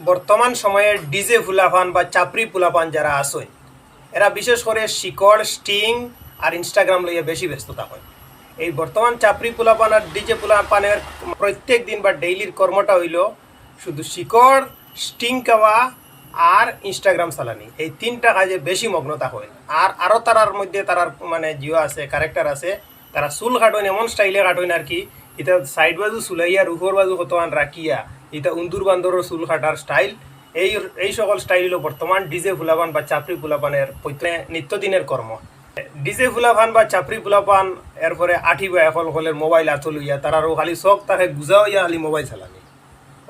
বর্তমান সময়ে ডিজে ফুলাফান বা চাপরি ফুলাফান যারা আসেন এরা বিশেষ করে শিকড় স্টিং আর ইনস্টাগ্রাম লইয়া বেশি ব্যস্ততা হয়। এই বর্তমান চাপরি ফুলাপান আর ডিজে ফুলাপানের প্রত্যেক দিন বা ডেইলির কর্মটা হইল শুধু শিকড় স্টিং খাওয়া আর ইনস্টাগ্রাম চালানি, এই তিনটা কাজে বেশি মগ্নতা হয়। আর আরও তারার মধ্যে তারার মানে জিও আছে, ক্যারেক্টার আছে, তারা চুল কাটেন এমন স্টাইলে কাটেন আর কি, এটা সাইড বাজু চুলাইয়া রুফর বাজু কতমান রাখিয়া এটা উন্দুর বান্দরের চুল কাটার স্টাইল। এই সকল স্টাইল হলো বর্তমান ডিজে ফুলাপান বা চাপরি ফুলাপানের নিত্যদিনের কর্ম। ডিজে ফুলাপান বা চাপরি ফুলাপান এরপরে আঠি বা এখন হলের মোবাইল হাত লইয়া তারারও খালি শখ তাকে গুজা হইয়া খালি মোবাইল চালানি,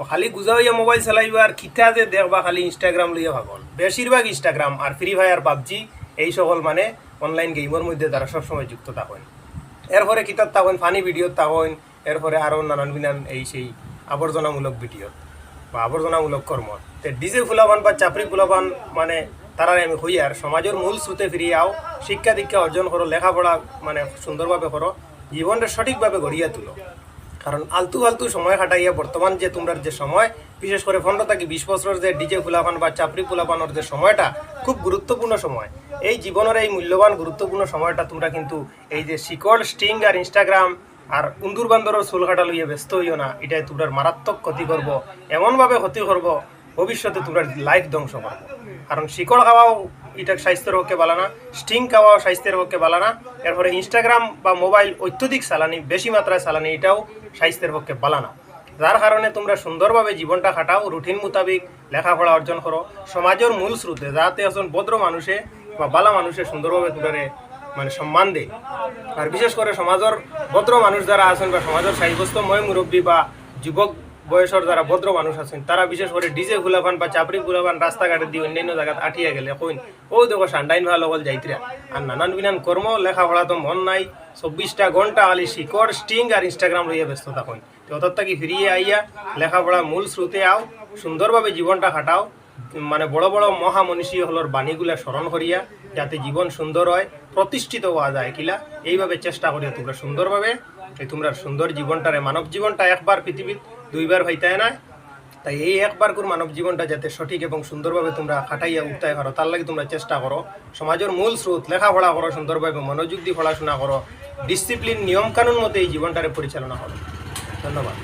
ও খালি গুজা হইয়া মোবাইল চালাইবা আর কিতা যে দেখবা খালি ইনস্টাগ্রাম লইয়া ভাগল, বেশিরভাগ ইনস্টাগ্রাম আর ফ্রি ফায়ার পাবজি এই সকল মানে অনলাইন গেমের মধ্যে তারা সবসময় যুক্ত থাকেন। এরপরে কিতাব থাকেন ফানি ভিডিও থাকেন, এরপরে আরও নানান বিনান এই সেই আবর্জনামূলক ভিডিও বা আবর্জনামূলক কর্ম। তো ডিজে ফুলাপান বা চাপরি ফুলাপান মানে তারা আমি হই আর সমাজের মূল স্রোতে ফিরিয়ে আও, শিক্ষা দীক্ষা অর্জন করো, লেখাপড়া মানে সুন্দরভাবে করো, জীবনটা সঠিকভাবে গড়িয়া তুলো। কারণ আলতু ফালতু সময় কাটাইয়া বর্তমান যে তোমরা যে সময় বিশেষ করে 15 থেকে 20 বছরের যে ডিজে ফুলাপান বা চাপরি ফুলাপানোর যে সময়টা খুব গুরুত্বপূর্ণ সময়, এই জীবনের এই মূল্যবান গুরুত্বপূর্ণ সময়টা তোমরা কিন্তু এই যে শিকড় স্টিং আর ইনস্টাগ্রাম আর উন্দুর বান্দরের চুল কাটা লইয়া ব্যস্ত হইও না, এটাই তোমরা মারাত্মক ক্ষতি করব, এমনভাবে ক্ষতি করব ভবিষ্যতে তোমরা লাইফ ধ্বংস করবো। কারণ শিকড় খাওয়াও এটা স্বাস্থ্যের পক্ষে ভালো না, স্টিং খাওয়াও স্বাস্থ্যের পক্ষে ভালো না, এরপরে ইনস্টাগ্রাম বা মোবাইল অত্যধিক চালানি, বেশি মাত্রায় চালানি, এটাও স্বাস্থ্যের পক্ষে ভালো না। যার কারণে তোমরা সুন্দরভাবে জীবনটা কাটাও, রুটিন মোতাবিক লেখাপড়া অর্জন করো, সমাজের মূল স্রোতে যাতে একজন ভদ্র মানুষে বা বালা মানুষে সুন্দরভাবে তোমরা মানে সম্মান দেয়। আর বিশেষ করে সমাজের ভদ্র মানুষ যারা আছেন বা সমাজের সাহিত্যময় মুরব্বী বা যুবক বয়সের যারা ভদ্র মানুষ আছেন তারা বিশেষ করে ডিজে ফুলাপান বা চাপরি ফুলাপান রাস্তাঘাটে দিয়ে অন্যান্য জায়গায় আঠিয়া গেলে কইন ও দেখো সান্ডাইন ভালো বল যাইতরা। আর নানান বিনান কর্ম লেখাপড়া তো মন নাই, 24টা ঘন্টা খালি শিকড় স্টিং আর ইনস্টাগ্রাম লইয়া ব্যস্ত থাকুন। তো অতর থাকি ফিরিয়ে আইয়া লেখাপড়া মূল স্রোতে আও, সুন্দরভাবে জীবনটা কাটাও, মানে বড় বড় মহামনীষী হলোর বাণীগুলা স্মরণ করিয়া যাতে জীবন সুন্দর হয়, প্রতিষ্ঠিত হওয়া যায় কিলা এইভাবে চেষ্টা করিয়া তোমরা সুন্দরভাবে তোমরা সুন্দর জীবনটারে, মানব জীবনটা একবার পৃথিবীর দুইবার হইতে না, তাই এই একবার করে মানব জীবনটা যাতে সঠিক এবং সুন্দরভাবে তোমরা খাটাইয়া উঠতে পারো তার লাগে তোমরা চেষ্টা করো। সমাজের মূল স্রোত লেখাপড়া করো, সুন্দরভাবে মনোযোগ দিয়ে পড়াশোনা করো, ডিসিপ্লিন নিয়মকানুন মতো এই জীবনটারে পরিচালনা করো। ধন্যবাদ।